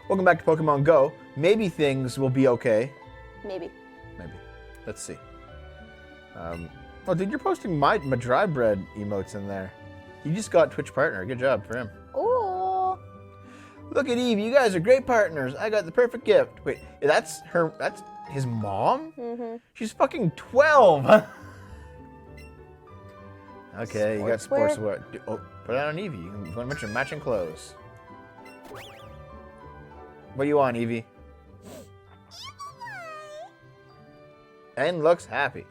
Welcome back to Pokemon Go. Maybe things will be okay. Maybe. Maybe. Let's see. Oh, dude, you're posting my dry bread emotes in there. You just got Twitch partner. Good job for him. Ooh. Look at Eevee. You guys are great partners. I got the perfect gift. Wait, that's her. That's his mom? Mm-hmm. She's fucking 12. Okay, you got sportswear. Oh, put it on Eevee. You want to mention matching clothes. What do you want, Eevee? And looks happy.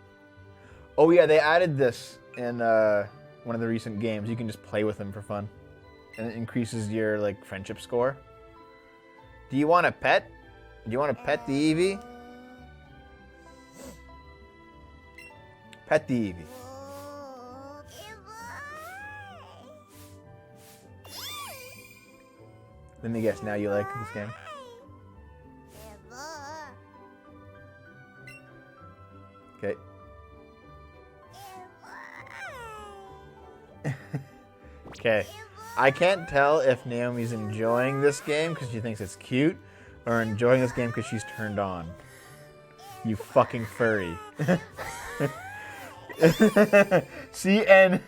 Oh yeah, they added this in one of the recent games. You can just play with them for fun, and it increases your like friendship score. Do you want a pet? Do you want to pet the Eevee? Pet the Eevee. Let me guess. Now you like this game? Okay. Okay. I can't tell if Naomi's enjoying this game because she thinks it's cute or enjoying this game because she's turned on. You fucking furry. See, and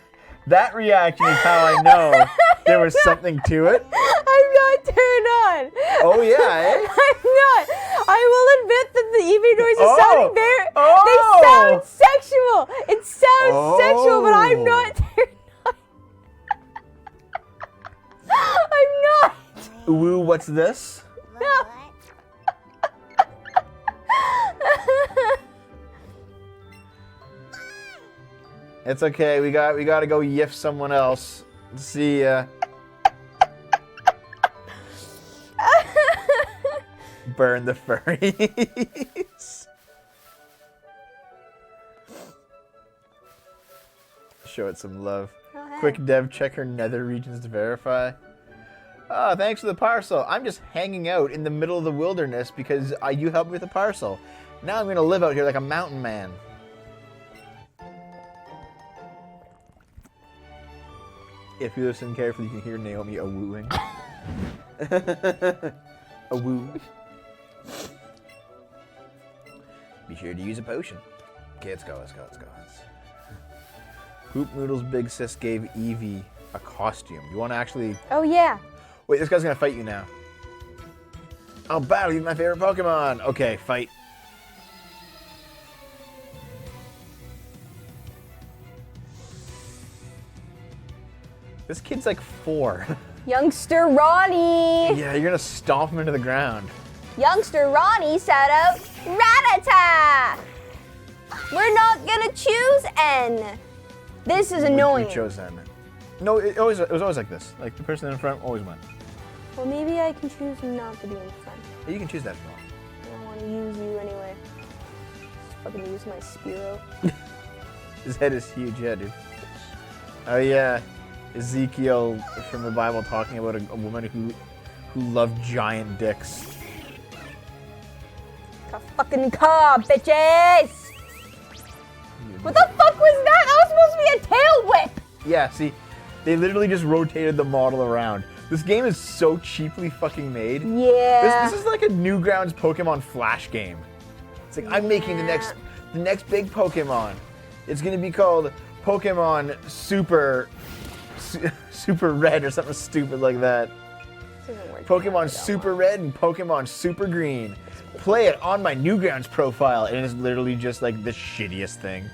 that reaction is how I know there was something to it. I'm not turned on. Oh, yeah, eh? I'm not. I will admit that the Eevee noises sound very... Oh! They sound sexual. It sounds sexual, but I'm not turned on. I'm not. Woo, what's this? No. It's okay. We got to go yiff someone else. See ya. Burn the furries. Show it some love. Oh, hey. Quick dev check her nether regions to verify. Oh, thanks for the parcel. I'm just hanging out in the middle of the wilderness because you helped me with the parcel. Now I'm going to live out here like a mountain man. If you listen carefully, you can hear Naomi a-wooing. A-woo. Be sure to use a potion. Okay, let's go. Hoop Noodle's big sis gave Eevee a costume. You want to actually... Oh, yeah. Wait, this guy's going to fight you now. I'll battle you, my favorite Pokemon. Okay, fight. This kid's like 4. Youngster Ronnie. Yeah, you're going to stomp him into the ground. Youngster Ronnie set out Rattata. We're not going to choose N. This is annoying. You chose N. No, it was always like this. Like, the person in front always won. Well, maybe I can choose not to be in front. Yeah, you can choose that as well. I don't want to use you anyway. Just fucking use my Spearow. His head is huge, yeah, dude. Oh, yeah. Ezekiel from the Bible talking about a woman who loved giant dicks. A fucking car, bitches! What the fuck was that? That was supposed to be a tail whip! Yeah, see, they literally just rotated the model around. This game is so cheaply fucking made. Yeah. This is like a Newgrounds Pokemon Flash game. It's like, I'm making the next big Pokemon. It's gonna be called Pokemon Super Red or something stupid like that. Pokemon Super Red and Pokemon Super Green. Play it on my Newgrounds profile, and it's literally just like the shittiest thing.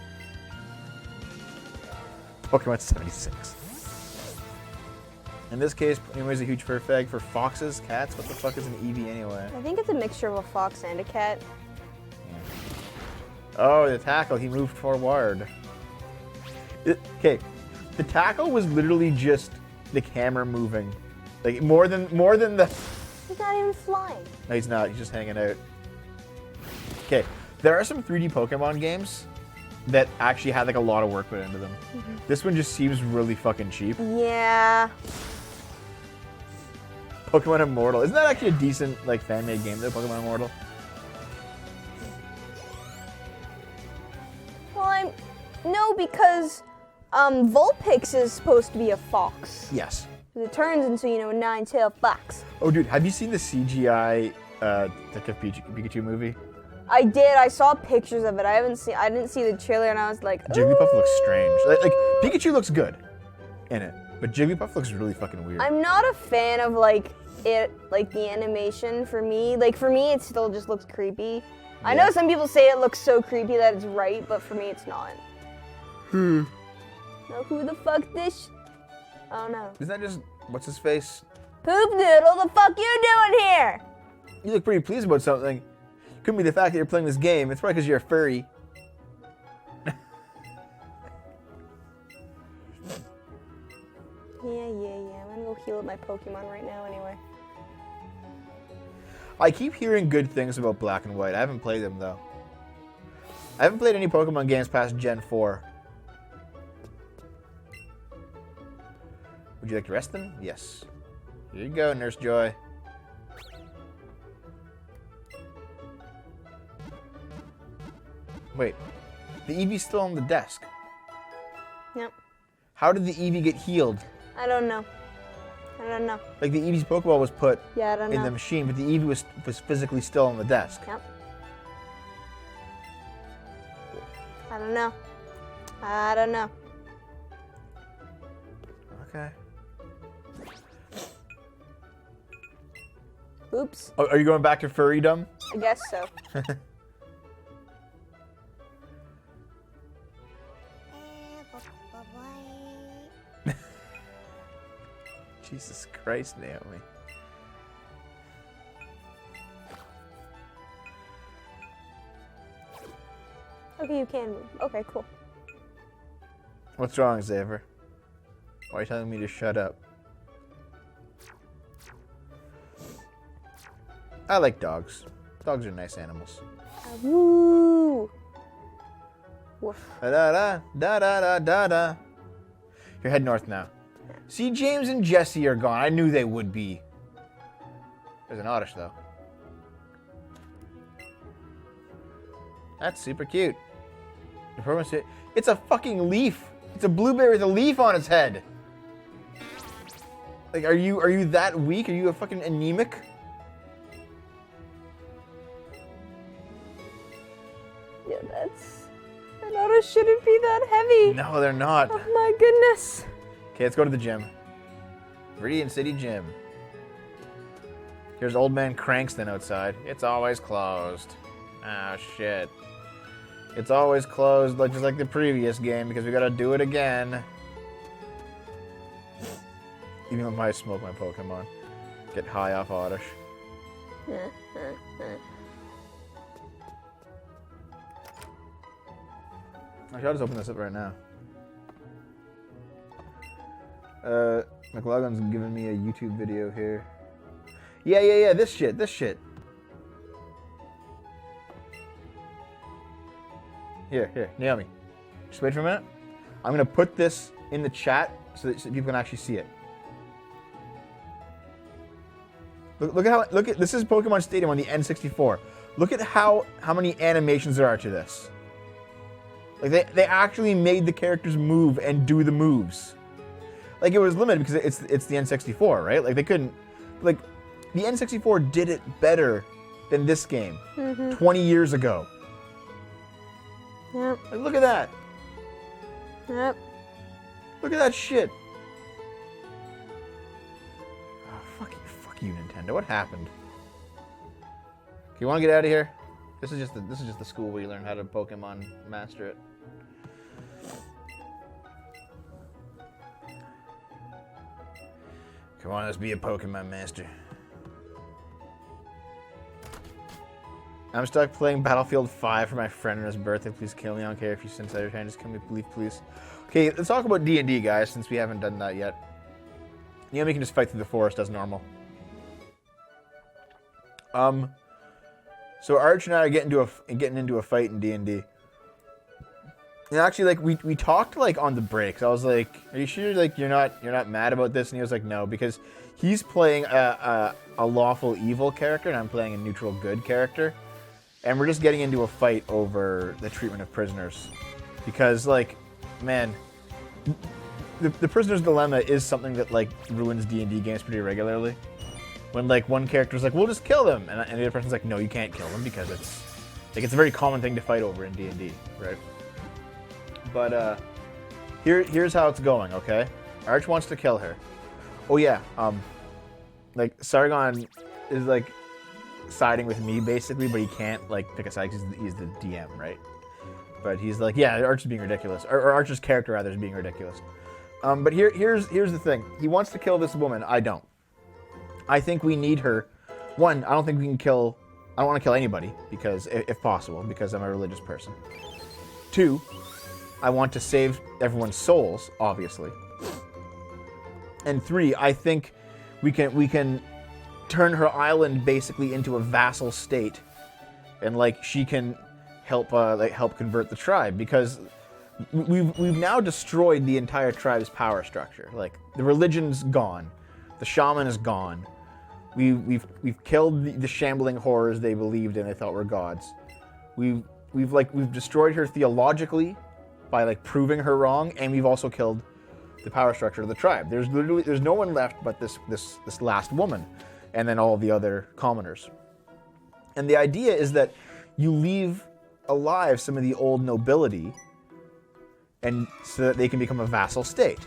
Pokemon 76. In this case, anyways, a huge fur fag for foxes, cats. What the fuck is an Eevee anyway? I think it's a mixture of a fox and a cat. Yeah. Oh, the tackle. He moved forward. Okay, the tackle was literally just the camera moving, like more than the. He's not even flying. No, he's not. He's just hanging out. Okay, there are some 3D Pokemon games that actually had like a lot of work put into them. Mm-hmm. This one just seems really fucking cheap. Yeah. Pokemon Immortal. Isn't that actually a decent like fan-made game though, Pokemon Immortal? No, because Vulpix is supposed to be a fox. Yes. It turns into, a nine-tailed fox. Oh, dude, have you seen the CGI Detective Pikachu movie? I did. I saw pictures of it. I didn't see the trailer, and I was like, Jigglypuff looks "Ooh." strange. Like Pikachu looks good in it, but Jigglypuff looks really fucking weird. I'm not a fan of the animation for me. Like for me, it still just looks creepy. I know some people say it looks so creepy that it's right, but for me, it's not. Now who the fuck this? Oh no. Isn't that just what's his face? Poop Noodle, the fuck you doing here? You look pretty pleased about something. Couldn't be the fact that you're playing this game. It's probably because you're a furry. Yeah. I'm gonna go heal up my Pokemon right now anyway. I keep hearing good things about Black and White. I haven't played them though. I haven't played any Pokemon games past Gen 4. Would you like to rest them? Yes. Here you go, Nurse Joy. Wait, the Eevee's still on the desk. Yep. How did the Eevee get healed? I don't know. Like the Eevee's Pokeball was put Yeah, I don't in know. the machine, but the Eevee was physically still on the desk. Yep. I don't know. Okay. Oops. Oh, are you going back to furrydom? I guess so. Jesus Christ, Naomi. Okay, you can move. Okay, cool. What's wrong, Xavier? Why are you telling me to shut up? I like dogs. Dogs are nice animals. Woo! Woof. Da da da da da da da. You're head north now. See, James and Jesse are gone. I knew they would be. There's an Oddish, though. That's super cute. It's a fucking leaf. It's a blueberry with a leaf on its head. Like, are you that weak? Are you a fucking anemic? Yeah, that auto shouldn't be that heavy. No, they're not. Oh my goodness. Okay, let's go to the gym. Viridian City Gym. Here's old man Crankston outside. It's always closed. Oh, shit. It's always closed, just like the previous game, because we gotta do it again. Even if I smoke my Pokemon. Get high off Oddish. Actually, I'll just open this up right now. McLauglin's giving me a YouTube video here. Yeah, this shit. Here, Naomi. Just wait for a minute. I'm gonna put this in the chat so that people can actually see it. Look at this is Pokemon Stadium on the N64. Look at how many animations there are to this. Like they actually made the characters move and do the moves. Like it was limited because it's the N64, right? Like they couldn't, like the N64 did it better than this game 20 years ago. Yep. Like look at that. Yep. Look at that shit. Oh, fuck you, Nintendo. What happened? You want to get out of here? This is just the school where you learn how to Pokemon master it. Come on, let's be a Pokemon master. I'm stuck playing Battlefield 5 for my friend on his birthday. Please kill me. I don't care if you send Cyber Time. Just kill me, please. Okay, let's talk about D&D, guys, since we haven't done that yet. Naomi can just fight through the forest as normal. So Arch and I are getting into a fight in D&D. And actually, like we talked like on the breaks. I was like, "Are you sure like you're not mad about this?" And he was like, "No," because he's playing a lawful evil character, and I'm playing a neutral good character, and we're just getting into a fight over the treatment of prisoners, because like, man, the prisoner's dilemma is something that like ruins D&D games pretty regularly. When like one character's like, we'll just kill them, and the other person's like, no, you can't kill them because it's a very common thing to fight over in D&D, right? But here's how it's going, okay? Arch wants to kill her. Oh yeah, like Sargon is like siding with me basically, but he can't like pick a side because he's the DM, right? But he's like, yeah, Arch is being ridiculous, or Arch's character rather is being ridiculous. But here's the thing. He wants to kill this woman. I don't. I think we need her. One, I don't think we can kill. I don't want to kill anybody because, if possible, because I'm a religious person. Two, I want to save everyone's souls, obviously. And three, I think we can turn her island basically into a vassal state, and like she can help convert the tribe, because we've now destroyed the entire tribe's power structure. Like the religion's gone, the shaman is gone. We've killed the shambling horrors they believed in, they thought were gods. We've destroyed her theologically by like proving her wrong, and we've also killed the power structure of the tribe. There's no one left but this last woman, and then all the other commoners. And the idea is that you leave alive some of the old nobility, and so that they can become a vassal state.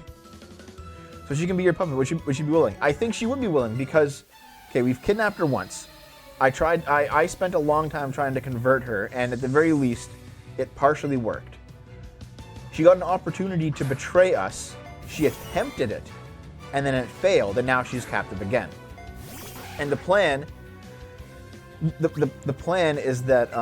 So she can be your puppet. Would she be willing? I think she would be willing because, okay, we've kidnapped her once. I spent a long time trying to convert her, and at the very least, it partially worked. She got an opportunity to betray us. She attempted it, and then it failed, and now she's captive again. And the plan is that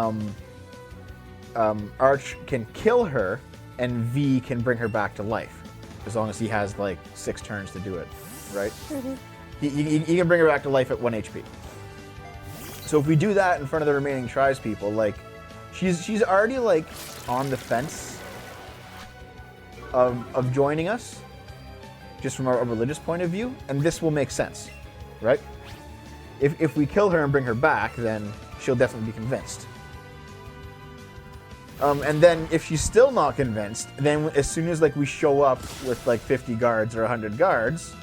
Arch can kill her, and V can bring her back to life, as long as he has like 6 turns to do it, right? Mm-hmm. He can bring her back to life at 1 HP. So if we do that in front of the remaining tribespeople, like she's already like on the fence of joining us, just from a religious point of view, and this will make sense, right? If we kill her and bring her back, then she'll definitely be convinced. And then if she's still not convinced, then as soon as like we show up with like 50 guards or 100 guards,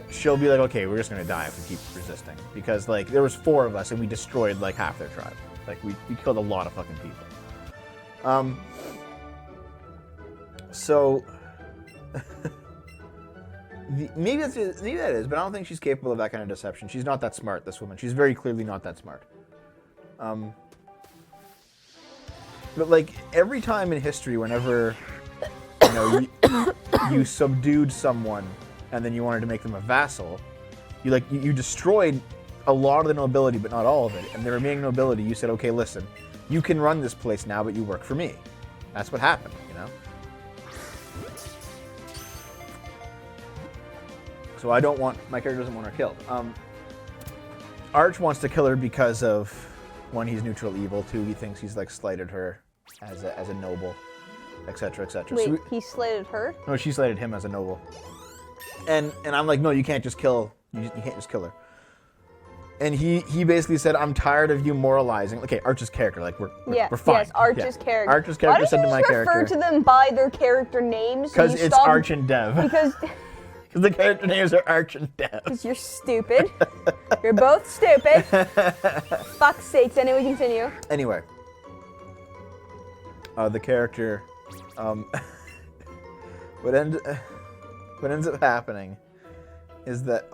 she'll be like, okay, we're just gonna die if we keep resisting, because like there was 4 of us and we destroyed like half their tribe. Like we killed a lot of fucking people. So maybe that is, but I don't think she's capable of that kind of deception. She's not that smart, this woman. She's very clearly not that smart. But like every time in history, whenever you subdued someone and then you wanted to make them a vassal, you destroyed a lot of the nobility, but not all of it. And the remaining nobility, you said, okay, listen, you can run this place now, but you work for me. That's what happened, you know? So my character doesn't want her killed. Arch wants to kill her because of, 1, he's neutral evil. 2, he thinks he's like slighted her as a noble, etc., etc. Wait, he slighted her? No, she slighted him as a noble. And I'm like, no, you can't just kill. You can't just kill her. And he basically said, I'm tired of you moralizing. Okay, Arch's character, like we're fine. Yes, Arch's character. Arch's character said to my character. Why don't you just refer to them by their character names? Because it's Arch and Dev. Because the character names are Arch and Dev. Because you're stupid. You're both stupid. Fuck's sakes. Anyway, continue. Anyway. The character, what ends up happening is that,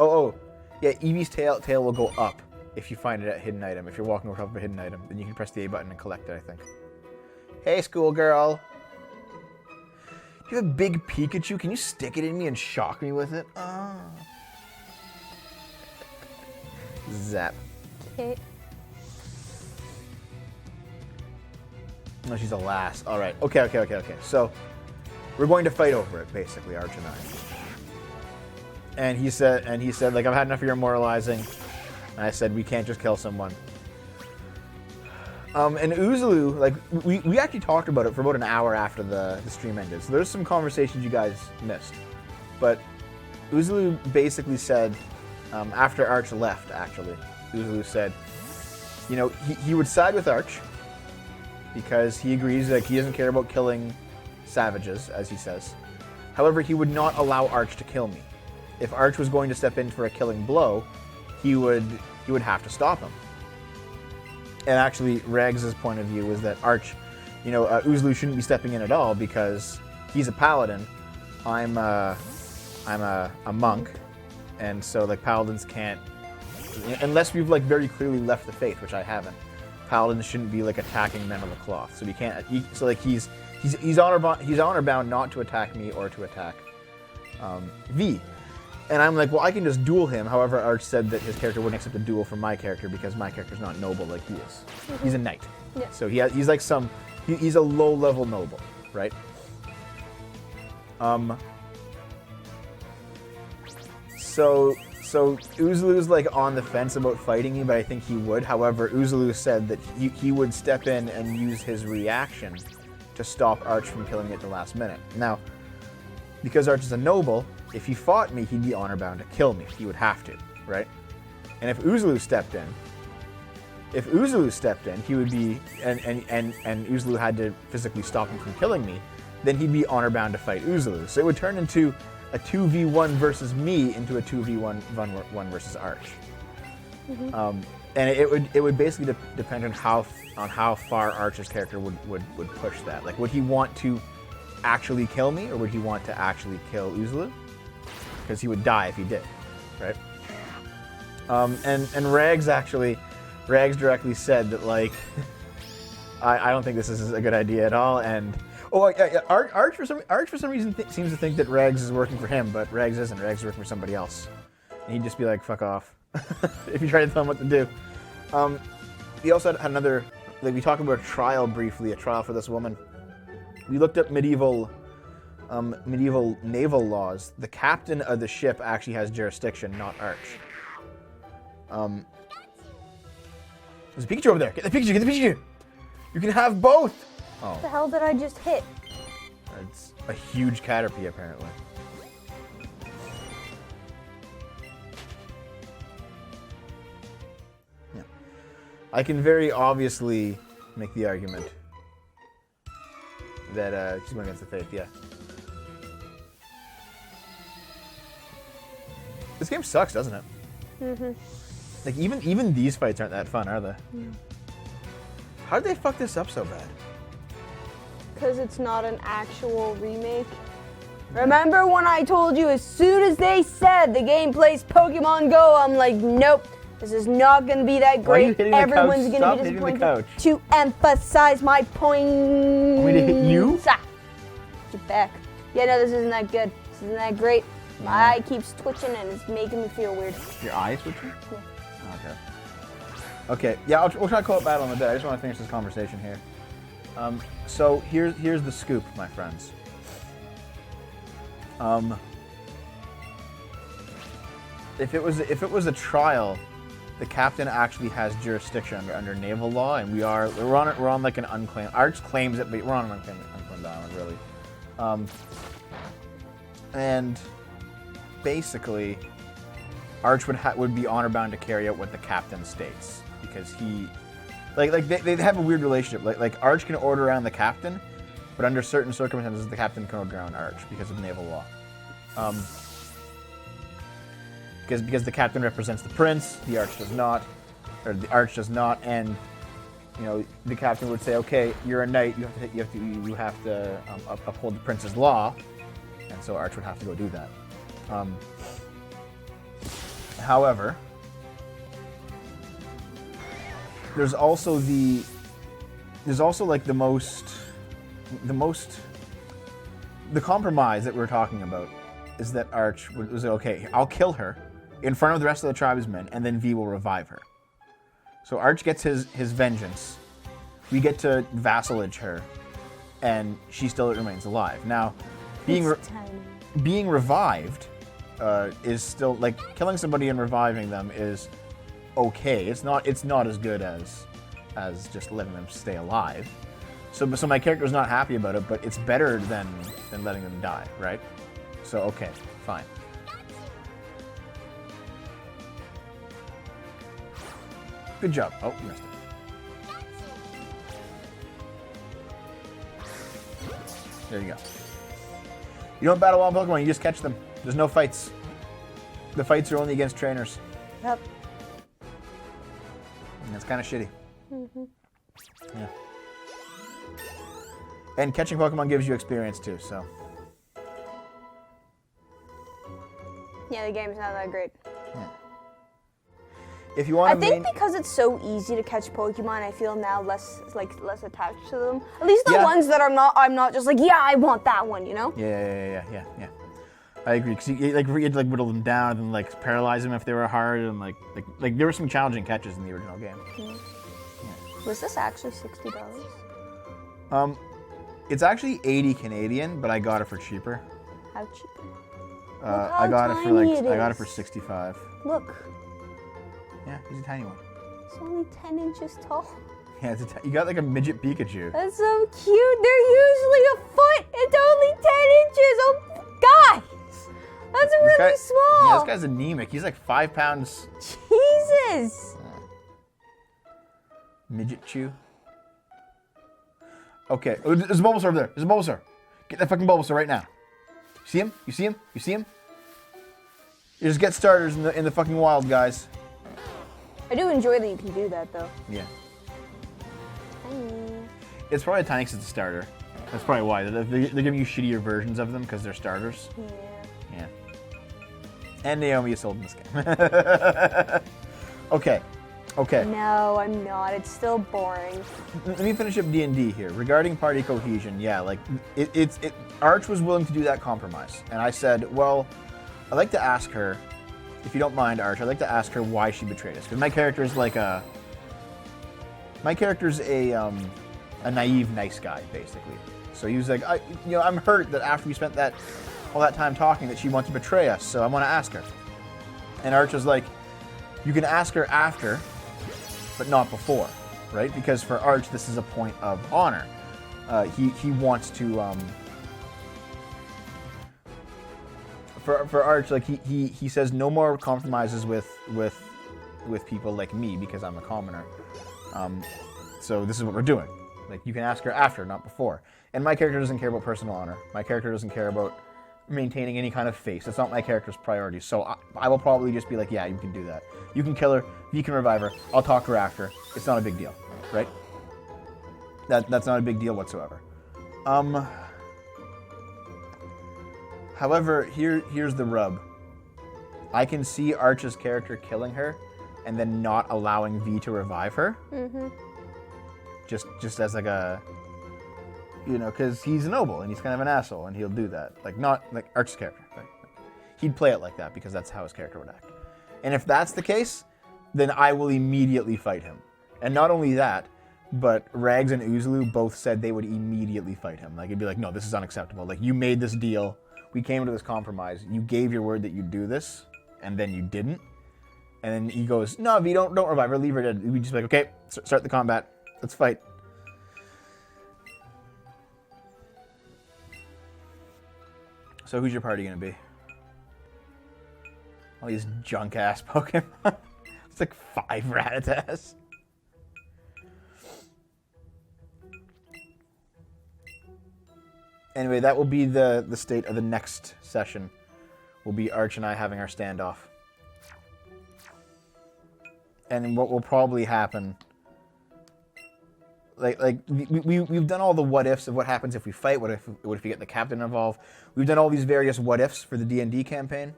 yeah, Eevee's tail will go up if you find it at hidden item. If you're walking over top of a hidden item, then you can press the A button and collect it, I think. Hey, schoolgirl. Do you have a big Pikachu? Can you stick it in me and shock me with it? Oh. Zap. Okay. No, she's a lass. All right. Okay. So we're going to fight over it, basically, Arch and I. And he said, like, I've had enough of your moralizing. And I said, we can't just kill someone. And Uzulu, like, we actually talked about it for about an hour after the stream ended. So there's some conversations you guys missed. But Uzulu basically said, after Arch left, actually, Uzulu said, he would side with Arch, because he agrees that he doesn't care about killing savages, as he says. However, he would not allow Arch to kill me. If Arch was going to step in for a killing blow, he would have to stop him. And actually, Regs' point of view was that Arch, Uzlu shouldn't be stepping in at all because he's a paladin. I'm a monk, and so like paladins can't, unless we've like very clearly left the faith, which I haven't. Paladins shouldn't be like attacking men of the cloth, so we can't. So like he's honor bound not to attack me or to attack V. And I'm like, well, I can just duel him. However, Arch said that his character wouldn't accept a duel from my character because my character's not noble like he is. Mm-hmm. He's a knight. Yeah. So he's like he's a low-level noble, right? So Uzlu's like on the fence about fighting me, but I think he would. However, Uzlu said that he would step in and use his reaction to stop Arch from killing me at the last minute. Now, because Arch is a noble, if he fought me, he'd be honor bound to kill me. He would have to, right? And if Uzlu stepped in, he would be, and Uzlu had to physically stop him from killing me, then he'd be honor bound to fight Uzlu. So it would turn into a 2v1 versus me into a 2v1 versus Arch. Mm-hmm. And it would basically depend on how far Arch's character would push that. Like, would he want to actually kill me, or would he want to actually kill Uzlu? Because he would die if he did, right? And Rags directly said that, like, I don't think this is a good idea at all. And Arch for some reason seems to think that Rags is working for him, but Rags isn't. Rags is working for somebody else. And he'd just be like, "Fuck off," if you try to tell him what to do. We also had another. Like, we talked about a trial briefly, a trial for this woman. We looked up medieval naval laws. The captain of the ship actually has jurisdiction, not Arch. There's a Pikachu over there. Get the Pikachu! Get the Pikachu! You can have both! Oh. What the hell did I just hit? It's a huge Caterpie, apparently. Yeah. I can very obviously make the argument that she's going against the faith, yeah. This game sucks, doesn't it? Mm-hmm. Like, even these fights aren't that fun, are they? Mm. How did they fuck this up so bad? Because it's not an actual remake. Remember when I told you as soon as they said the game plays Pokemon Go, I'm like, nope, this is not going to be that great. Everyone's going to be disappointed. To emphasize my point. Want me to hit you? Get back. Yeah, no, this isn't that good. This isn't that great. My eye keeps twitching and it's making me feel weird. Your eye is twitching? Yeah. Okay. Yeah, we'll try to call it battle in a bit. I just want to finish this conversation here. So here's the scoop, my friends. If it was a trial, the captain actually has jurisdiction under naval law, and we're on like an unclaimed. Arch claims it, but we're on an unclaimed island, really. And basically, Arch would be honor bound to carry out what the captain states, because he, they have a weird relationship. Like Arch can order around the captain, but under certain circumstances, the captain can order around Arch because of naval law. Because the captain represents the prince, the Arch does not, and the captain would say, okay, you're a knight, you have to uphold the prince's law, and so Arch would have to go do that. However, there's also like the compromise that we're talking about is that Arch was like, okay, I'll kill her in front of the rest of the tribesmen, and then V will revive her. So Arch gets his vengeance. We get to vassalage her, and she still remains alive. Now, being revived is still, like, killing somebody and reviving them is okay. It's not as good as just letting them stay alive. So my character's not happy about it, but it's better than letting them die, right? So okay, fine. Good job. Oh, you missed it. There you go. You don't battle wild Pokemon, you just catch them. There's no fights. The fights are only against trainers. Yep. And that's kind of shitty. Yeah. And catching Pokemon gives you experience too, so. Yeah, the game's not that great. Yeah. If you want I think because it's so easy to catch Pokemon, I feel now less attached to them. At least the ones that I'm not just like, yeah, I want that one, you know? Yeah. I agree. Cause you had to whittle them down and like paralyze them if they were hard, and like there were some challenging catches in the original game. Yeah. Was this actually $60? It's actually 80 Canadian, but I got it for cheaper. How cheap? I got it for 65. Look. Yeah, he's a tiny one. It's only 10 inches tall. Yeah, you got like a midget Pikachu. That's so cute. They're usually a foot. It's only 10 inches. Oh, guys. That's really small. Yeah, this guy's anemic. He's like 5 pounds. Jesus. Midget Chew. Okay. Oh, there's a Bulbasaur over there. There's a Bulbasaur. Get that fucking Bulbasaur right now. See him? You see him? You see him? You just get starters in the fucking wild, guys. I do enjoy that you can do that, though. Yeah. It's probably tiny because it's a starter. That's probably why. They're giving you shittier versions of them because they're starters. Yeah. And Naomi is sold in this game. Okay. No, I'm not. It's still boring. Let me finish up D&D here. Regarding party cohesion, yeah, like, Arch was willing to do that compromise. And I said, well, I'd like to ask her, if you don't mind, Arch, I'd like to ask her why she betrayed us. Because my character is like a naive, nice guy, basically. So he was like, I'm hurt that after we spent all that time talking that she wants to betray us, so I want to ask her. And Arch was like, you can ask her after, but not before, right? Because for Arch, this is a point of honor. He wants to, for Arch, like he says no more compromises with people like me because I'm a commoner. So this is what we're doing. Like, you can ask her after, not before. And my character doesn't care about personal honor. My character doesn't care about maintaining any kind of face. That's not my character's priority. So I will probably just be like, yeah, you can do that. You can kill her. You can revive her. I'll talk to her after. It's not a big deal, right? That's not a big deal whatsoever. However, here's the rub. I can see Arch's character killing her and then not allowing V to revive her. Mm-hmm. Just as like a, because he's a noble and he's kind of an asshole and he'll do that. Like, not like Arch's character. Like, he'd play it like that because that's how his character would act. And if that's the case, then I will immediately fight him. And not only that, but Rags and Oozloo both said they would immediately fight him. Like, it'd be like, no, this is unacceptable. Like, you made this deal. We came to this compromise. You gave your word that you'd do this, and then you didn't. And then he goes, no, V, don't revive her. Leave her dead. We just be like, okay, start the combat. Let's fight. So who's your party going to be? All these junk-ass Pokemon. It's like 5 Rattatas. Anyway, that will be the state of the next session. Will be Arch and I having our standoff. And what will probably happen... We've done all the what ifs of what happens if we fight. What if we get the captain involved? We've done all these various what ifs for the D&D campaign.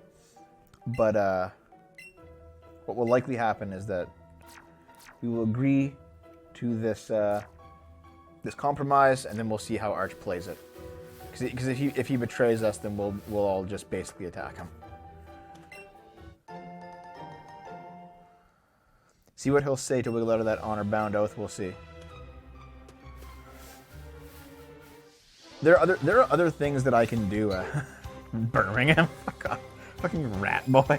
But what will likely happen is that we will agree to this this compromise, and then we'll see how Arch plays it. Because if he betrays us, then we'll all just basically attack him. See what he'll say to wiggle out of that honor-bound oath. We'll see. There are other things that I can do. Birmingham, fuck off, fucking Rat Boy.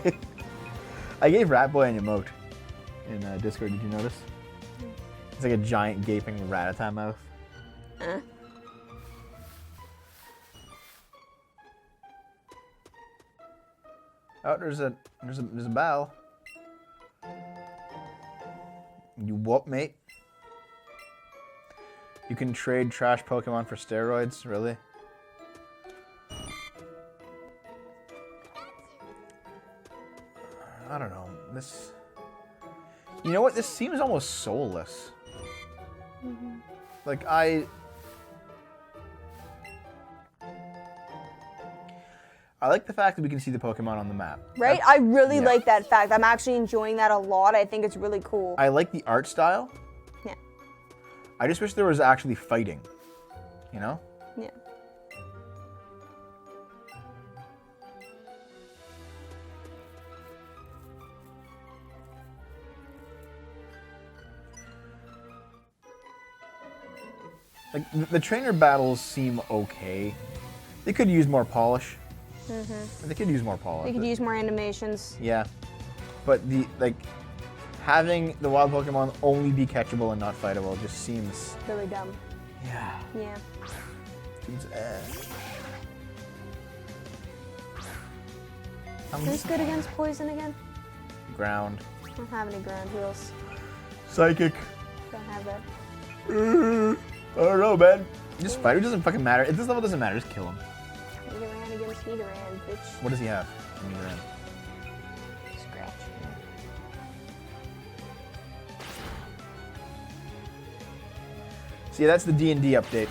I gave Rat Boy an emote in Discord. Did you notice? It's like a giant gaping Rattata mouth. Oh, there's a bell. You whoop, mate. You can trade trash Pokemon for steroids, really? I don't know. This. You know what? This seems almost soulless. Mm-hmm. Like I like the fact that we can see the Pokemon on the map. Right? I really like that fact. I'm actually enjoying that a lot. I think it's really cool. I like the art style. Yeah. I just wish there was actually fighting. You know? Yeah. Like, the trainer battles seem okay. They could use more polish. Mm-hmm. They could use more polish. They could use more animations. Yeah. But having the wild Pokemon only be catchable and not fightable just seems... Really dumb. Yeah. Yeah. Seems Who's good against poison again? Ground. I don't have any ground heals. Psychic. Don't have that. I don't know, man. Just fight. It doesn't fucking matter. At this level, it doesn't matter. Just kill him. Nidoran against Nidoran, bitch. What does he have? Nidoran. Scratch. See, that's the D&D update.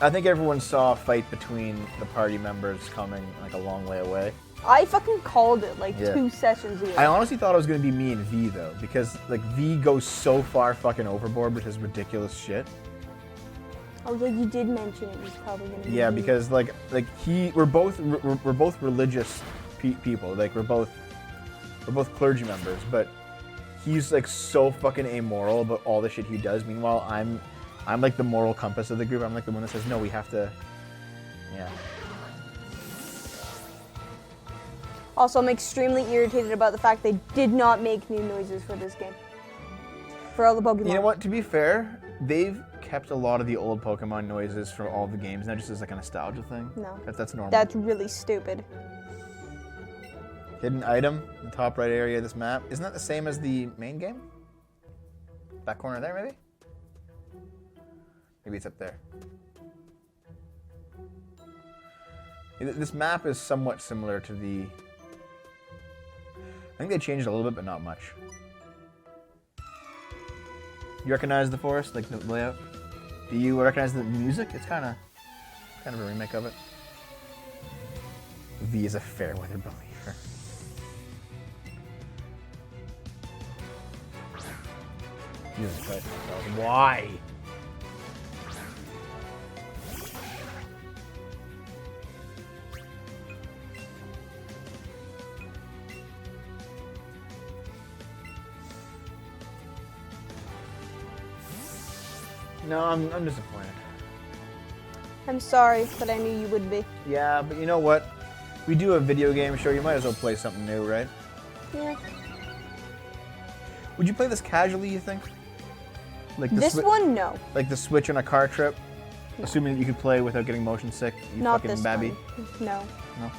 I think everyone saw a fight between the party members coming like a long way away. I fucking called it like 2 sessions ago. I honestly thought it was going to be me and V though, because like V goes so far fucking overboard with his ridiculous shit. Oh yeah, you did mention it. He's probably gonna be. Yeah, because we're both religious people. Like we're both clergy members, but he's like so fucking amoral about all the shit he does. Meanwhile, I'm like the moral compass of the group. I'm like the one that says no, we have to. Yeah. Also, I'm extremely irritated about the fact they did not make new noises for this game. For all the Pokemon. You know what? To be fair, they've kept a lot of the old Pokemon noises from all the games, not just as like a nostalgia thing. No. That's normal. That's really stupid. Hidden item, the top right area of this map. Isn't that the same as the main game? Back corner there, maybe? Maybe it's up there. This map is somewhat similar to the... I think they changed it a little bit, but not much. You recognize the forest, like the layout? Do you recognize the music? It's kind of a remake of it. V is a fair weather believer. Jesus Christ, why? No, I'm disappointed. I'm sorry, but I knew you would be. Yeah, but you know what? We do a video game show, you might as well play something new, right? Yeah. Would you play this casually, you think? Like This one, no. Like the Switch on a car trip? No. Assuming that you could play without getting motion sick, you Not fucking this babby. one. No. No?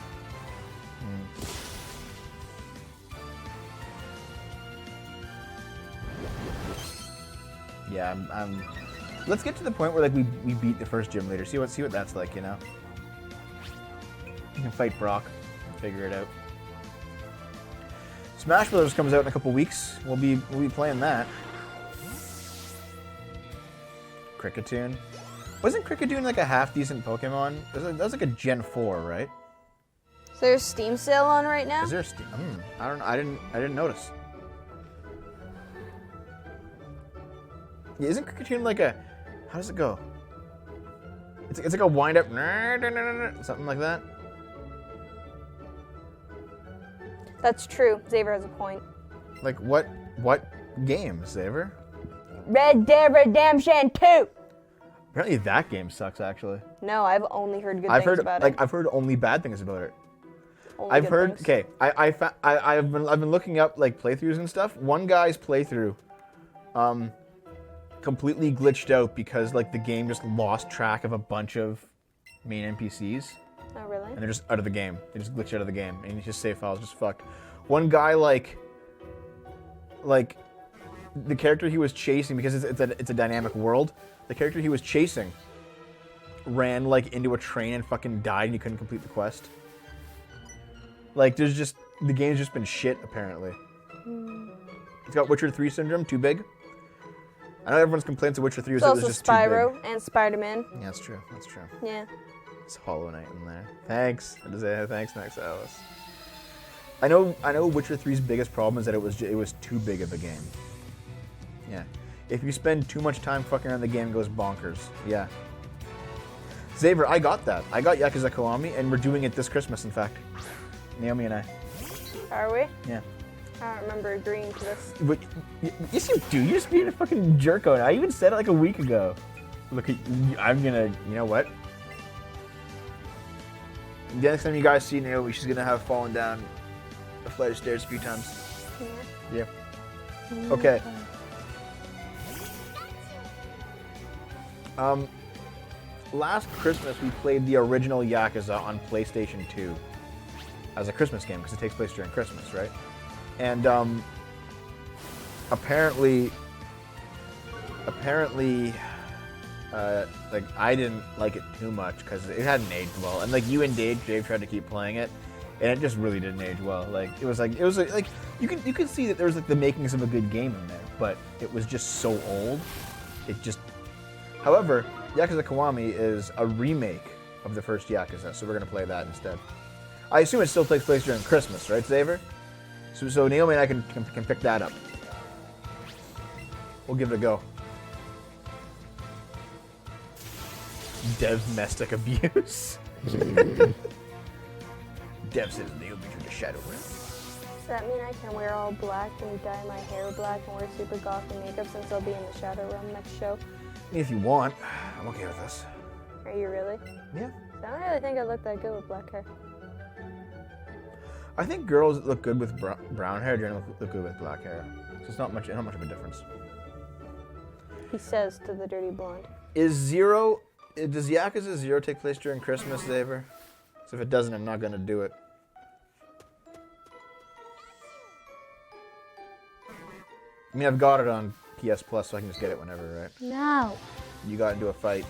Yeah, I'm... Let's get to the point where like we beat the first gym leader. See what that's like, you know? You can fight Brock and figure it out. Smash Brothers comes out in a couple weeks. We'll be playing that. Cricketune. Wasn't Cricketune like a half decent Pokemon? That was like a Gen 4, right? Is there a Steam sale on right now? Is there a Steam? I don't know. I didn't notice. Yeah, isn't Cricketune like a... How does it go? It's like a wind-up... Something like that? That's true. Xavier has a point. Like what game, Xavier? Red Dead Redemption 2! Apparently that game sucks, actually. No, I've only heard good things about it. I've heard only bad things about it. Only I've good heard... things. Okay, I've been looking up like playthroughs and stuff. One guy's playthrough... completely glitched out because like the game just lost track of a bunch of main NPCs. Oh, really? And they're just out of the game. They just glitch out of the game, and his save file's just fucked. One guy like the character he was chasing, because it's a dynamic world. The character he was chasing ran like into a train and fucking died, and he couldn't complete the quest. Like there's just the game's just been shit, apparently. It's got Witcher 3 syndrome, too big. I know everyone's complaints of Witcher 3 was There's it was also just too big. Spyro and Spider-Man. Yeah, that's true. That's true. Yeah. It's Hollow Knight in there. Thanks. I just say thanks, next Alice. I know Witcher 3's biggest problem is that it was too big of a game. Yeah. If you spend too much time fucking around, the game goes bonkers. Yeah. Xavier, I got that. I got Yakuza Kiwami, and we're doing it this Christmas, in fact. Naomi and I. Are we? Yeah. I don't remember agreeing to this. But, yes, you do. You're just being a fucking jerk on it. I even said it like a week ago. Look, I'm gonna, you know what? The next time you guys see Naomi, she's gonna have fallen down a flight of stairs a few times. Yeah. Yeah. Okay. Last Christmas we played the original Yakuza on PlayStation 2 as a Christmas game because it takes place during Christmas, right? And apparently, like I didn't like it too much because it hadn't aged well. And like you and Dave tried to keep playing it, and it just really didn't age well. Like it was like you could see that there was like the makings of a good game in there, but it was just so old. It just. However, Yakuza Kiwami is a remake of the first Yakuza, so we're gonna play that instead. I assume it still takes place during Christmas, right, Xavier? So Naomi and I can pick that up. We'll give it a go. Domestic abuse. Dev says Naomi to the Shadow Realm. Does that mean I can wear all black and dye my hair black and wear super gothy makeup since I'll be in the Shadow Realm next show? If you want, I'm okay with this. Are you really? Yeah. I don't really think I look that good with black hair. I think girls that look good with brown hair generally look good with black hair. So it's not much of a difference. He says to the dirty blonde. Does Yakuza 0 take place during Christmas, Xavier? So if it doesn't, I'm not going to do it. I mean, I've got it on PS Plus, so I can just get it whenever, right? No. You got into a fight.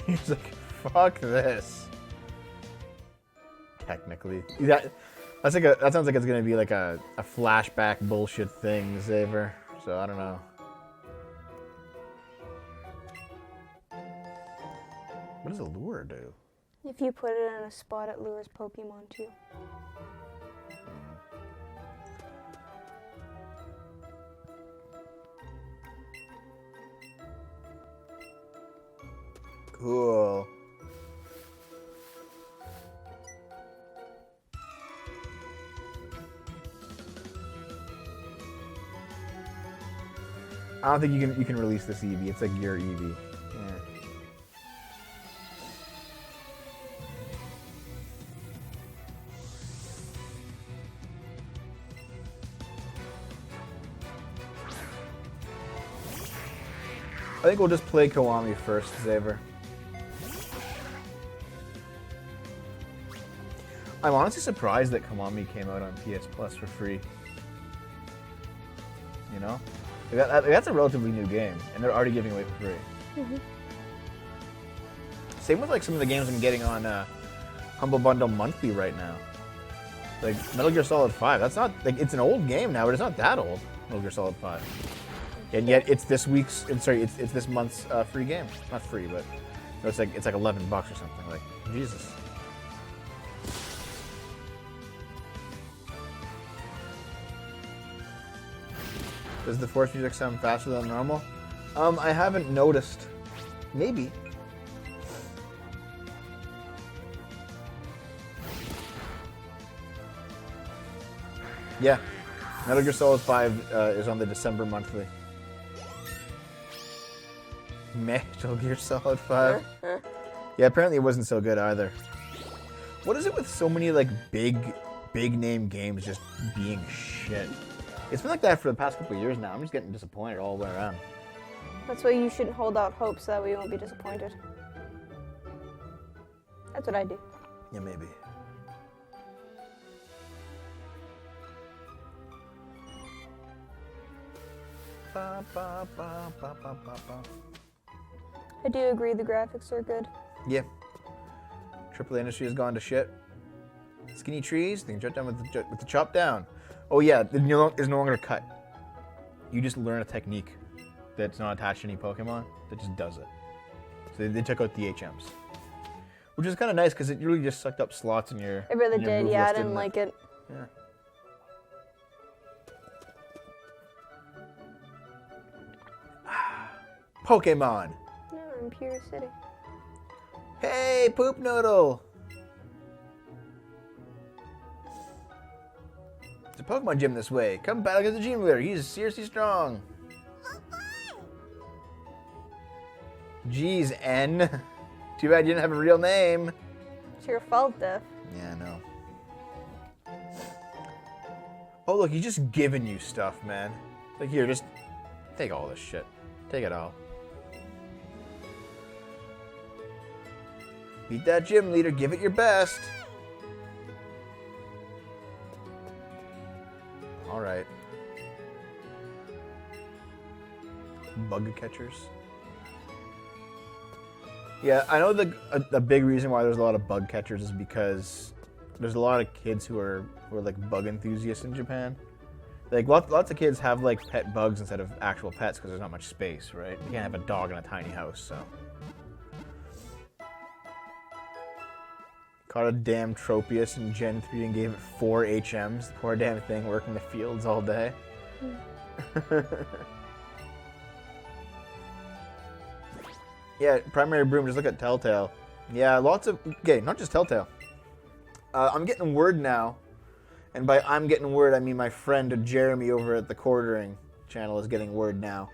He's like, fuck this. Technically. That sounds like it's going to be like a flashback bullshit thing, Xavier. So I don't know. What does a lure do? If you put it in a spot, it lures Pokemon too. Cool. I don't think you can release this Eevee. It's like your Eevee. Yeah. I think we'll just play Kiwami first, Xavier. I'm honestly surprised that Kiwami came out on PS Plus for free. You know? That's a relatively new game, and they're already giving away for free. Mm-hmm. Same with like some of the games I'm getting on Humble Bundle Monthly right now. Like Metal Gear Solid 5. That's not like it's an old game now, but it's not that old. Metal Gear Solid 5. And yet it's this month's free game. Not free, but it's like $11 or something. Like Jesus. Does the Force music sound faster than normal? I haven't noticed. Maybe. Yeah. Metal Gear Solid 5 is on the December monthly. Metal Gear Solid 5? Yeah, apparently it wasn't so good either. What is it with so many like big name games just being shit? It's been like that for the past couple of years now. I'm just getting disappointed all the way around. That's why you shouldn't hold out hope so that we won't be disappointed. That's what I do. Yeah, maybe. Ba, ba, ba, ba, ba, ba, ba. I do agree the graphics are good. Yeah. AAA industry has gone to shit. Skinny trees, they can shut down with the chop down. Oh yeah, it's no longer a cut. You just learn a technique that's not attached to any Pokemon that just does it. So they took out the HMs. Which is kind of nice because it really just sucked up slots in your. It really in your did, move yeah, I list, didn't like it. Yeah. Pokemon. No, we're in Pure City. Hey, Poop Noodle. There's a Pokemon gym this way. Come battle against the gym leader. He's seriously strong. Jeez, N. Too bad you didn't have a real name. It's your fault, though. Yeah, I know. Oh, look, he's just giving you stuff, man. Like, here, just take all this shit. Take it all. Beat that gym leader. Give it your best. All right. Bug catchers. Yeah, I know the big reason why there's a lot of bug catchers is because there's a lot of kids who are like bug enthusiasts in Japan. Like lots of kids have like pet bugs instead of actual pets because there's not much space, right? You can't have a dog in a tiny house, so. Caught a damn Tropius in Gen 3 and gave it 4 HMs. The poor damn thing working the fields all day. Yeah, primary broom, just look at Telltale. Yeah, lots of, okay, not just Telltale. I'm getting word now, and by I'm getting word, I mean my friend Jeremy over at the Quartering channel is getting word now,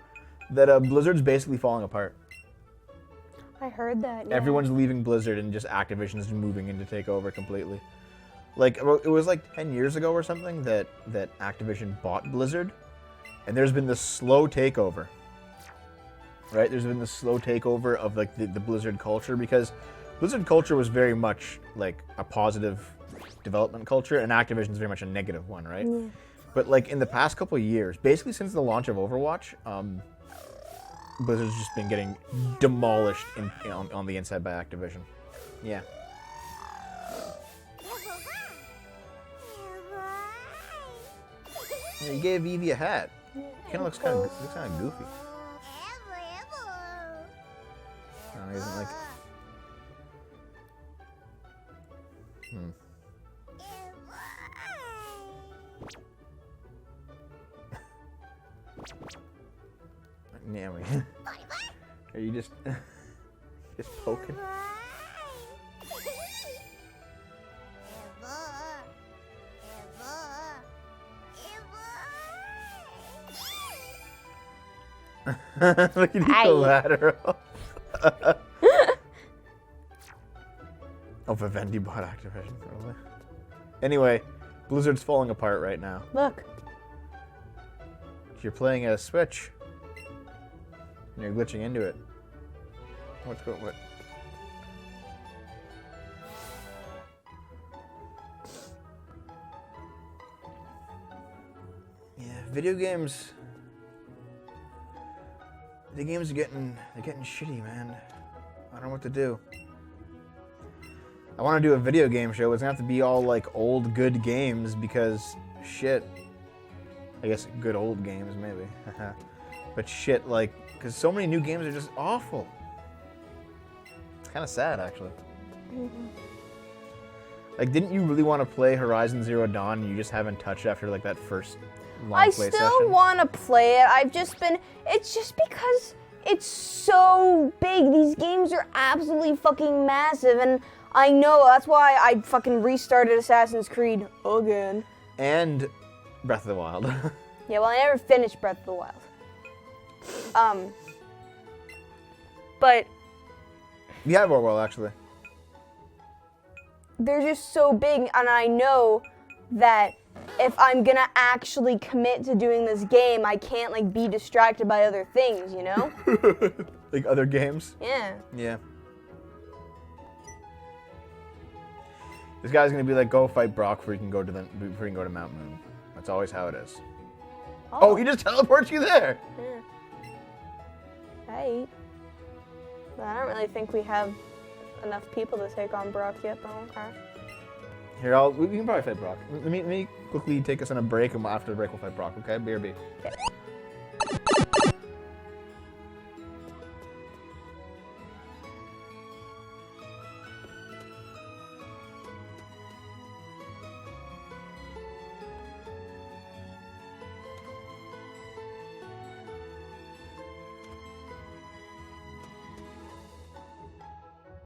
that Blizzard's basically falling apart. I heard that, yeah. Everyone's leaving Blizzard and just Activision's moving in to take over completely. Like, it was like 10 years ago or something that Activision bought Blizzard, and there's been this slow takeover. Right? There's been this slow takeover of like the Blizzard culture because Blizzard culture was very much like a positive development culture and Activision's very much a negative one, right? Yeah. But like in the past couple of years, basically since the launch of Overwatch, Blizzard's just been getting demolished on the inside by Activision. Yeah. Yeah, you gave Eevee a hat. Kind of looks kind of goofy. No, he doesn't like. Naomi, are you just poking? Look at you collateral. Oh, Vivendi bought Activision, probably. Anyway, Blizzard's falling apart right now. Look. You're playing a Switch. And you're glitching into it. What's going what? Yeah, video games are getting shitty, man. I don't know what to do. I want to do a video game show. It's gonna have to be all like old good games because shit. I guess good old games maybe. But shit, like, because so many new games are just awful. It's kind of sad, actually. Mm-hmm. Like, didn't you really want to play Horizon Zero Dawn and you just haven't touched after like that first long play session? I still want to play it. It's just because it's so big. These games are absolutely fucking massive, and I know, that's why I fucking restarted Assassin's Creed again. And Breath of the Wild. Yeah, well, I never finished Breath of the Wild. But... You have Orwell, actually. They're just so big, and I know that if I'm gonna actually commit to doing this game, I can't, like, be distracted by other things, you know? Like other games? Yeah. Yeah. This guy's gonna be like, go fight Brock before you can go to Mount Moon. That's always how it is. Oh, he just teleports you there. Yeah. Right. But I don't really think we have enough people to take on Brock yet, but okay. Here, we can probably fight Brock. Let me quickly take us on a break, and after the break we'll fight Brock, okay? BRB. Okay.